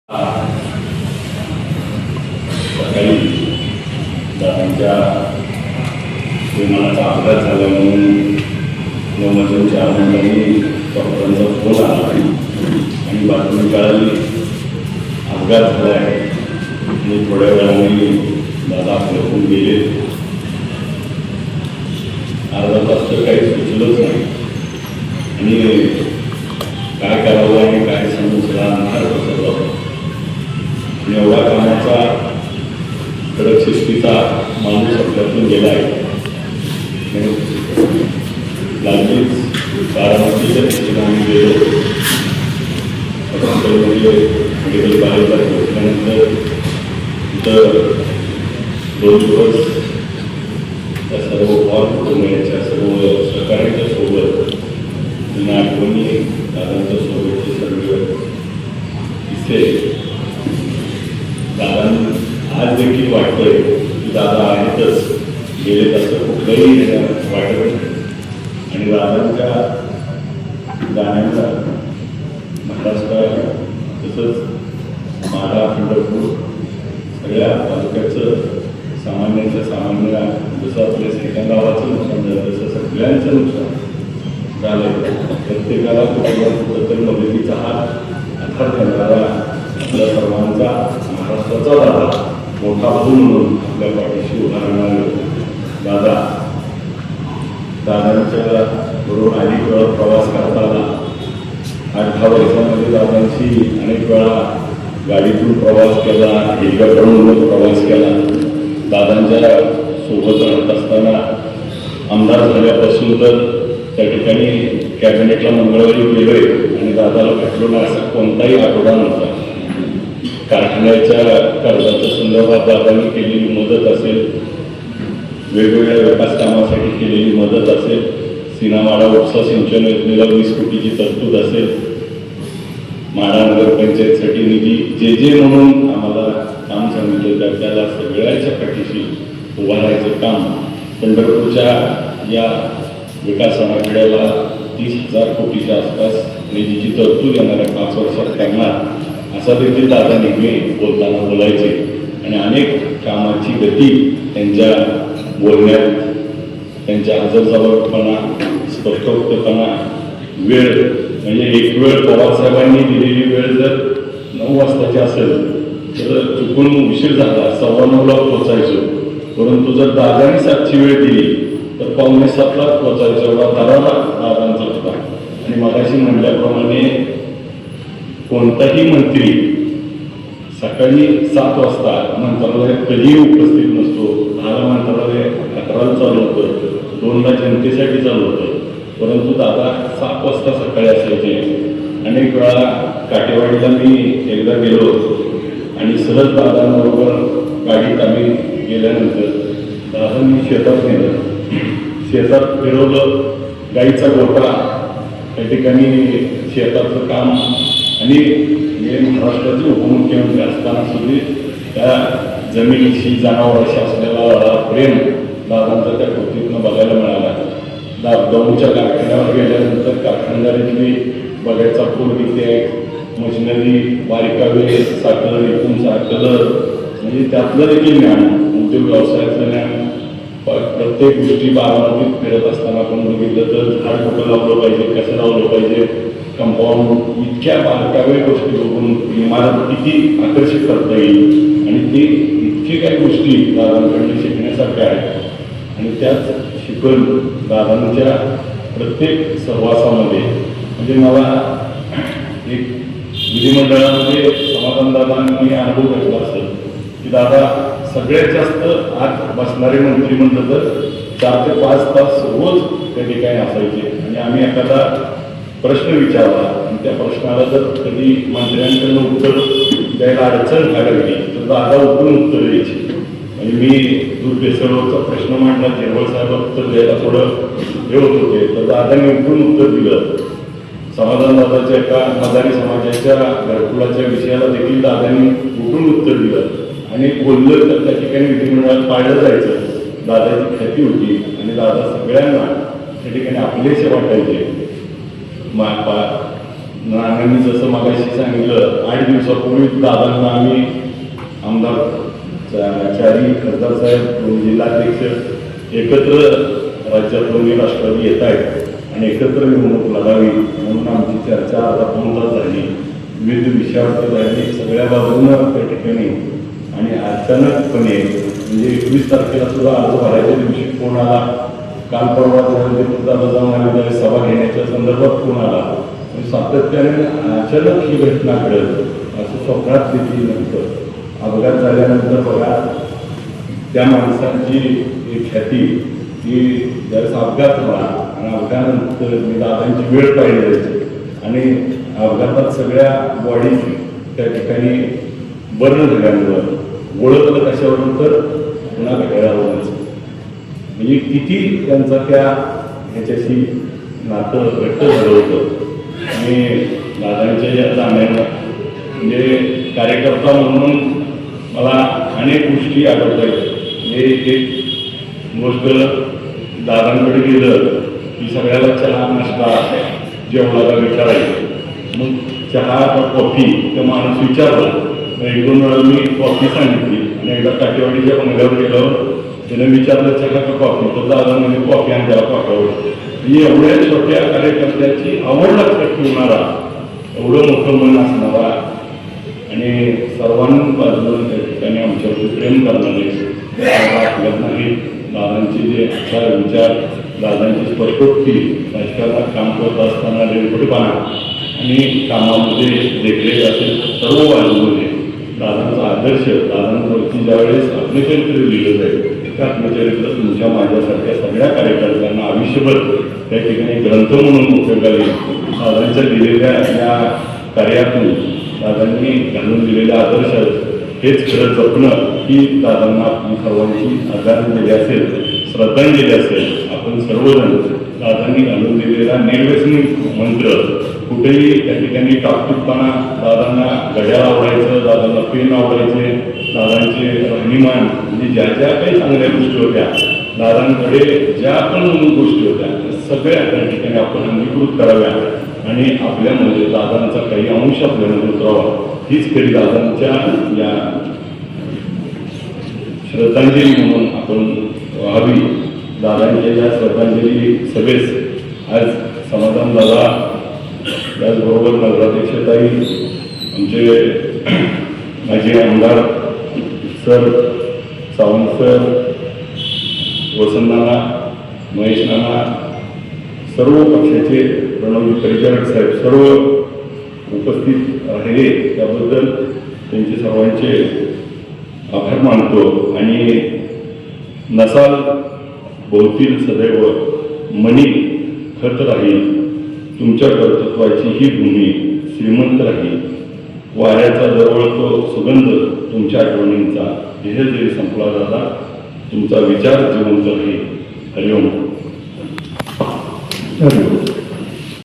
सकाळी दादांच्या विमानाचा अपघात झाला म्हणून 9:04 डॉक्टरांचा फोन आला आणि बातमी कळाली अपघात झाला आहे आणि थोड्या वेळाने दादा आपल्याकडून गेले. अर्धा तास तर काही सुचलंच नाही आणि काय करावं आणि काय समजला सर्व एवढा कामाचा कडक शिस्तीचा माणूस आपल्यातून गेला आहे. लागलीच बारामतीच्या दिशेने आम्ही गेलो. हॉस्पिटलमध्ये मेडिकल कॉलेजला पोहोचल्यानंतर तिथं 2 दिवस त्या सर्व कॉल कुटुंबियांच्या सर्व सहकार्यांच्या सोबत त्यांना आठवणी दादांच्या सोबतचे सर्व किस्से दादा आज देखील वाटतंय की दादा आहेतच, गेले तसं कुठलंही वाटत नाही. आणि दादांच्या गाण्यांचा महाराष्ट्र तसंच माढा पंढरपूर सगळ्या तालुक्याचं सामान्याचं सामान्य जसं आपल्या सेकंदावाचं नुकसान झालं तसं सगळ्यांचं नुकसान झालं. प्रत्येकाला कुठं तर मदतीचा हात आधार करणारा आपल्या सर्वांचा महाराष्ट्राचा दादा मोठा भाऊ म्हणून आपल्या पाठीशी उभा राहणारे दादांच्या बरोबर अनेक वेळा प्रवास करताना 8-10 वर्षांमध्ये दादांची अनेक वेळा गाडीतून प्रवास केला, हेलिकॉप्टरमधून प्रवास केला. दादांच्या सोबत राहत असताना आमदार झाल्यापासून तर त्या ठिकाणी कॅबिनेटला मंगळवारी गेलोय आणि दादाला भेटलो ना असा कोणताही आठवडा नव्हता. कारखान्याच्या कर्जाच्या संदर्भात दादांनी केलेली मदत असेल, वेगवेगळ्या विकास कामासाठी केलेली मदत असेल, सीना-माढा उपसा सिंचन योजनेला 20 कोटीची तरतूद असेल, माढा नगरपंचायतसाठी निधी जे म्हणून आम्हाला काम सांगितलं तर त्याला सगळ्याच्या पाठीशी उभा राहायचं काम. पंढरपूरच्या या विकास आराखड्याला 30,000 कोटीच्या आसपास निधीची तरतूद येणाऱ्या 5 वर्षात करणार असा देखील दादा नेहमी बोलताना बोलायचे. आणि अनेक कामाची गती त्यांच्या बोलण्यात, त्यांच्या हजरजबाबीपणा, स्पष्टोक्तपणा, वेळ म्हणजे एक वेळ पवारसाहेबांनी दिलेली वेळ जर 9 वाजताची असेल तर चुकून उशीर झाला 9:15ला पोचायचो. परंतु जर दादांनी 7ची वेळ दिली तर 6:45लाच पोचायचो. एवढा दरारा दादांचा होता. आणि मगाशी म्हटल्याप्रमाणे कोणताही मंत्री सकाळी 7 वाजता मंत्रालयात कधीही उपस्थित नसतो. 10ला मंत्रालय 11ला चालू होतं, 2ला जनतेसाठी चालू होतं. परंतु दादा 7 वाजता सकाळी असायचे. अनेक वेळा काटेवाडीला मी एकदा गेलो आणि सहज दादांबरोबर गाडीत आम्ही गेल्यानंतर दादांनी शेतात नेलं, शेतात फिरवलं, गाईचा गोठा त्या ठिकाणी शेताचं काम. आणि हे महाराष्ट्राचे उपमुख्यमंत्री असताना सुद्धा त्या जमिनीशी जनावरांशी असलेला प्रेम दादांचा त्या कृतीतनं बघायला मिळाला. गहूच्या कारखान्यावर गेल्यानंतर कारखानदारीतली बघायचा पूर किती आहे, मशिनरी, बारीकावे, साखर, एकूण साखर म्हणजे त्यातलं देखील ज्ञान, उद्योग व्यवसायाचं ज्ञान. प्रत्येक गोष्टी बारामतीत फिरत असताना आपण बघितलं तर झाड कुठं लावलं पाहिजे, कसं लावलं पाहिजे, कंपाऊंड, इतक्या बारकावे गोष्टी बघून इमारत किती आकर्षित करता येईल. आणि ते इतके काही गोष्टी दादांकडून शिकण्यासारख्या आहेत. आणि त्याच शिकून दादांच्या प्रत्येक सहवासामध्ये म्हणजे मला एक विधिमंडळामध्ये समाधान दादांनी अनुभव घेतला असेल की दादा सगळ्यात जास्त आत बसणारे मंत्री म्हटलं तर 4 ते 5 तास रोज त्या ठिकाणी असायचे. आणि आम्ही एखादा प्रश्न विचारला आणि त्या प्रश्नाला जर कधी मंत्र्यांकडनं उत्तर द्यायला अडचण लागली तर दादा उठून उत्तर द्यायची. आणि मी दूध भेसळचा प्रश्न मांडला, जेवळ साहेब उत्तर द्यायला थोडं हे होत होते तर दादांनी उठून उत्तर दिलं. समाधान दादाच्या एका मदारी समाजाच्या घरकुलाच्या विषयाला देखील दादांनी उठून उत्तर दिलं. आणि बोललं तर त्या ठिकाणी विधिमंडळात पाळलं जायचं. दादाची ख्याती होती आणि दादा सगळ्यांना त्या ठिकाणी आपलेसे वाटायचे. नानांनी जसं मगाशी सांगितलं 8 दिवसापूर्वी दादांना आम्ही आमदार चारी खासदार साहेब, 2 जिल्हाध्यक्ष एकत्र राज्यात दोन्ही राष्ट्रवादी येत आहेत आणि एकत्र निवडणूक लढावी म्हणून आमची चर्चा आता 2 तास झाली, विविध विषयावर झाली, सगळ्या बाजूनं त्या ठिकाणी. आणि अचानकपणे म्हणजे 21 तारखेला सुद्धा अर्ज भरायच्या दिवशी फोन आला, काल परवा दादा जाऊन आम्ही सभा घेण्याच्या संदर्भात फोन आला. सातत्याने अचानक ही घटना घडत असं स्वप्नात देखील नव्हतं. अपघात झाल्यानंतर बघा त्या माणसांची एक ख्याती की ज्यावेळेस अपघात झाला आणि अपघातानंतर मी दादांची वेळ पाहिली आणि अपघातात सगळ्या बॉडी त्या ठिकाणी बर्न झाल्यामुळं ओळखलं कशावरून तर पुन्हा घड्याळावरच. म्हणजे किती त्यांचा त्या ह्याच्याशी नातं घट्ट झालं होतं. आणि दादांच्या या जाण्यानं म्हणजे कार्यकर्ता म्हणून मला अनेक गोष्टी आठवतात. म्हणजे एक गोष्ट दादांकडे गेलं की सगळ्याला चहा नाश्ता जेवणाला विचारायचं. मग चहा का कॉफी तर माणूस विचारला. 1-2 वेळा मी कॉफी सांगितली आणि एकदा काटेवाडीच्या बंगल्यावर गेल्यावर त्याने विचारलं चहा का कॉफी, तर दादा म्हणजे कॉफी आणि त्याला कॉफीवर. ही एवढ्या छोट्या कार्यकर्त्याची आवड लक्षात ठेवणारा, एवढं मोठं मन असणारा आणि सर्वांबाजून त्या ठिकाणी आमच्यावर प्रेम करणारे आपल्यात नाही. दादांचे जे विचार, दादांची स्पष्टोक्ती, राजकारणात काम करत असताना रेलपटपणा आणि कामामध्ये देखरेख असेल सर्व बाजूमध्ये दादांचा आदर्श, दादांवरती ज्यावेळेस आत्मचरित्र लिहिलं जाईल त्या आत्मचरित्र तुमच्या माझ्यासारख्या सगळ्या कार्यकर्त्यांना आयुष्यभर त्या ठिकाणी ग्रंथ म्हणून उपयोगाला येईल. दादांच्या दिलेल्या या कार्यातून दादांनी घालून दिलेल्या आदर्श हेच खरं जपणं ही दादांना आपली सर्वांची आदरांजली असेल, श्रद्धांजली असेल. आपण सर्वजण दादांनी घालून दिलेला निर्व्यसनी मंत्र, कुठेही त्या ठिकाणी टापटीपणा, दादांना घड्याळ आवडायचं, दादांना पेन आवडायचे, दादांचे राहणीमान म्हणजे ज्या ज्या काही चांगल्या गोष्टी होत्या, दादांकडे ज्या पण गोष्टी होत्या सगळ्या त्या ठिकाणी आपण अंगीकृत कराव्या आणि आपल्यामध्ये दादांचा काही अंश आपल्यामध्ये उतरावा. हीच खरी दादांच्या या श्रद्धांजली म्हणून आपण व्हावी. दादांच्या या श्रद्धांजली सभेस आज समाधान दादा, त्याचबरोबर नगराध्यक्षताई, आमचे माजी आमदार सर, सावंत सर, वसंत नाना, महेश नाना, सर्व पक्षाचे प्रणव परिचारक साहेब सर्व उपस्थित राहिले त्याबद्दल त्यांचे सर्वांचे आभार मानतो. आणि नसाल भोवतील सदैव मनी खत राहील, तुमच्या कर्तृत्वाची ही भूमी श्रीमंत राहील, वाऱ्याचा दरवळतो सुगंध तुमच्या आठवणींचा, ध्येय जरी संपला दादा तुमचा विचार जिवंत राहील. हरिओम.